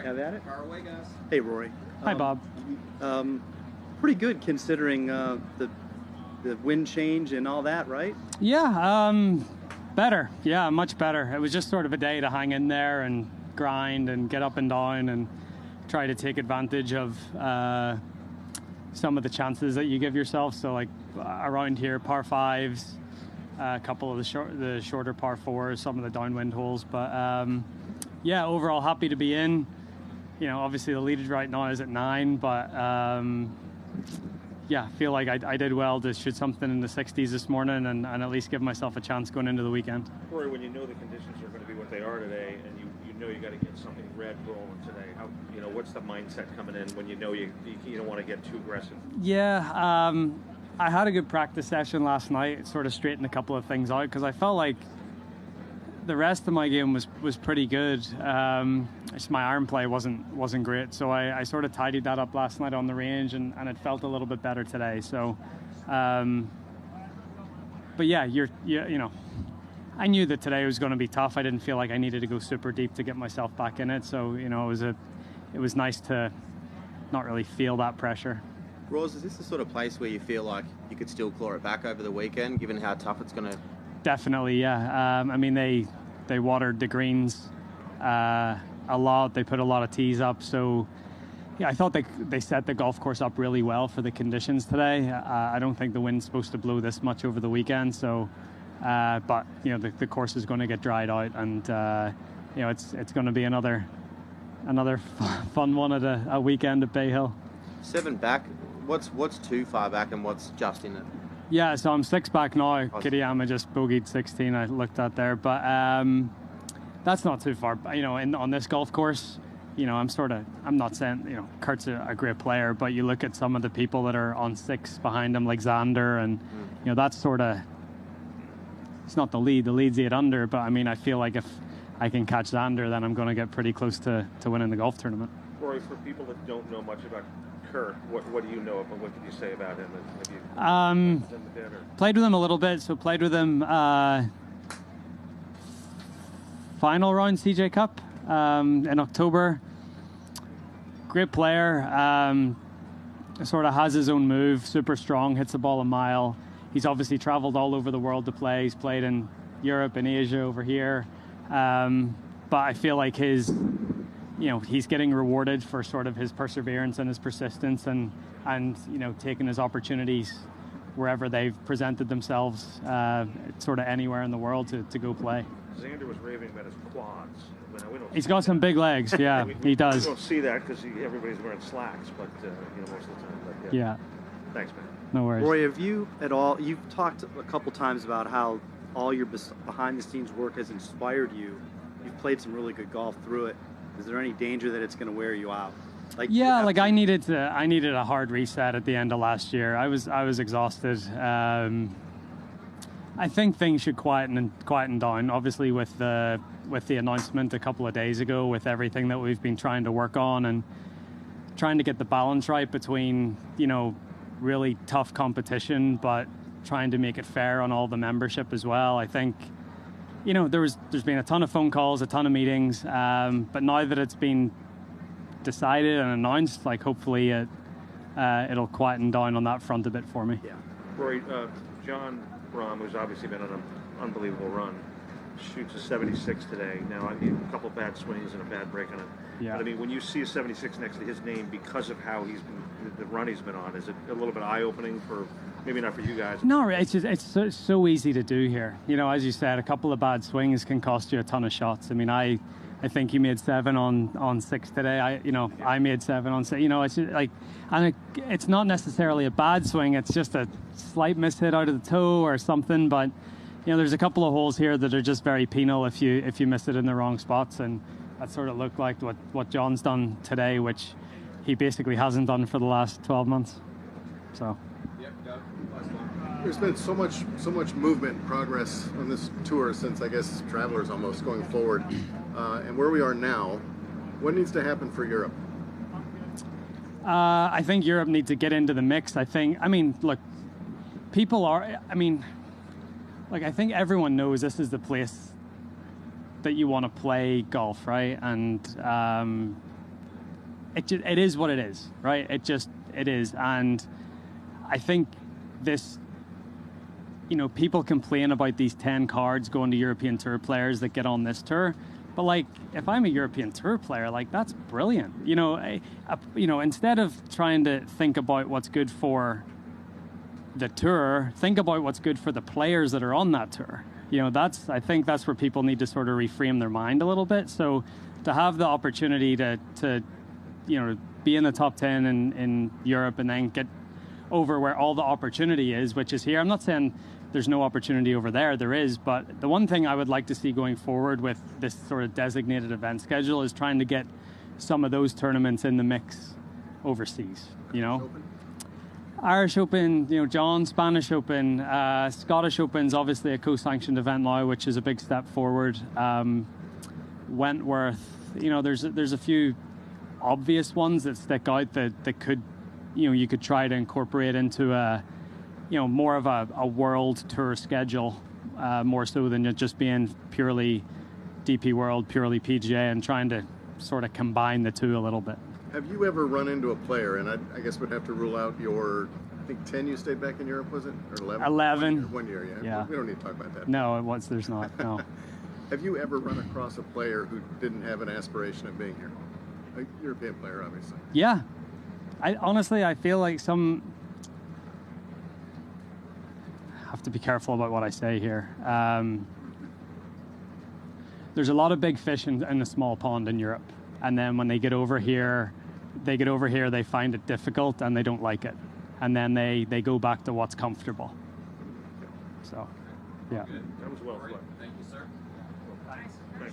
have at it. Far away, guys. Hey, Rory. Hi, Bob. Pretty good considering the wind change and all that, right? Yeah, better. Yeah, much better. It was just sort of a day to hang in there and grind and get up and down and try to take advantage of some of the chances that you give yourself. So like around here, par fives, a couple of the shorter par fours, some of the downwind holes. But yeah, overall happy to be in. You know, obviously the lead right now is at 9, but yeah, feel like I did well to shoot something in the 60s this morning and at least give myself a chance going into the weekend. Rory, when you know the conditions are going to be what they are today, and you know you got to get something red rolling today, how, you know, what's the mindset coming in when you know you don't want to get too aggressive? Yeah, I had a good practice session last night. It sort of straightened a couple of things out because I felt like the rest of my game was pretty good. Just my iron play wasn't great, so I sort of tidied that up last night on the range, and it felt a little bit better today. So, but yeah, you know, I knew that today was going to be tough. I didn't feel like I needed to go super deep to get myself back in it. So, you know, it was nice to not really feel that pressure. Rose, is this the sort of place where you feel like you could still claw it back over the weekend, given how tough it's going to? Definitely, yeah. I mean, they watered the greens a lot. They put a lot of tees up. So, yeah, I thought they set the golf course up really well for the conditions today. I don't think the wind's supposed to blow this much over the weekend. So, but, you know, the course is going to get dried out. And, you know, it's going to be another fun one at a weekend at Bay Hill. 7 back. What's too far back and what's just in it? Yeah, so I'm 6 back now. Kiriyama just bogeyed 16. I looked at there, but that's not too far. You know, on this golf course, you know, I'm not saying, you know, Kurt's a great player, but you look at some of the people that are on 6 behind him, like Xander, and you know, that's sort of, it's not the lead. The lead's 8 under, but I mean, I feel like if I can catch Xander, then I'm going to get pretty close to winning the golf tournament. Rory, for people that don't know much about Kurt, what do you know about, what can you say about him? Played with him a little bit. So played with him final round CJ Cup in October. Great player. Sort of has his own move. Super strong. Hits the ball a mile. He's obviously traveled all over the world to play. He's played in Europe and Asia over here. But I feel like he's getting rewarded for sort of his perseverance and his persistence and you know, taking his opportunities wherever they've presented themselves, sort of anywhere in the world to go play. Xander was raving about his quads. He's got some big legs, yeah, he does. We don't see that because everybody's wearing slacks, but you know, most of the time. But, yeah. Thanks, man. No worries. Roy, have you at all? You've talked a couple times about how all your behind-the-scenes work has inspired you. You've played some really good golf through it. Is there any danger that it's going to wear you out? I needed a hard reset at the end of last year. I was exhausted. I think things should quieten down. Obviously, with the announcement a couple of days ago, with everything that we've been trying to work on and trying to get the balance right between, you know, really tough competition, but trying to make it fair on all the membership as well. I think, you know, there's been a ton of phone calls, a ton of meetings, but now that it's been decided and announced, like hopefully it'll quieten down on that front a bit for me. Yeah. Rory, John Rahm, who's obviously been on an unbelievable run, shoots a 76 today. Now, I mean, a couple bad swings and a bad break on it. Yeah. But I mean, when you see a 76 next to his name because of how the run he's been on, is it a little bit eye-opening for, maybe not for you guys? No, it's so easy to do here. You know, as you said, a couple of bad swings can cost you a ton of shots. I mean, I think he made 7 on 6 today. I made 7 on 6. You know, it's just like, and it's not necessarily a bad swing. It's just a slight mishit out of the toe or something. But you know, there's a couple of holes here that are just very penal if you miss it in the wrong spots, and that sort of looked like what John's done today, which he basically hasn't done for the last 12 months. So. There's been so much movement and progress on this tour since, I guess, Travelers almost going forward. And where we are now, what needs to happen for Europe? I think Europe needs to get into the mix. I mean, look, I think everyone knows this is the place that you want to play golf, right? And it is what it is, right? It is. And I think this, people complain about these 10 cards going to European Tour players that get on this tour. But like, if I'm a European Tour player, like, that's brilliant. Instead of trying to think about what's good for the tour, think about what's good for the players that are on that tour. I think that's where people need to sort of reframe their mind a little bit. So to have the opportunity to be in the top 10 in Europe and then get over where all the opportunity is, which is here. I'm not saying there's no opportunity over there. There is, but the one thing I would like to see going forward with this sort of designated event schedule is trying to get some of those tournaments in the mix overseas. Irish Open, John, Spanish Open, Scottish Open's obviously a co-sanctioned event now, which is a big step forward. Wentworth, there's a few obvious ones that stick out that could, you could try to incorporate into a, more of a world tour schedule, more so than just being purely DP World, purely PGA, and trying to sort of combine the two a little bit. Have you ever run into a player, and I guess we'd have to rule out your, I think 10 you stayed back in Europe, was it? Or 11? 11. One year, yeah. Yeah. We don't need to talk about that. No, there's not, no. Have you ever run across a player who didn't have an aspiration of being here? A European player, obviously. Yeah. I feel like I have to be careful about what I say here. There's a lot of big fish in a small pond in Europe. And then when they get over here, they find it difficult and they don't like it. And then they go back to what's comfortable. So, yeah. That was well put. Thank you, sir.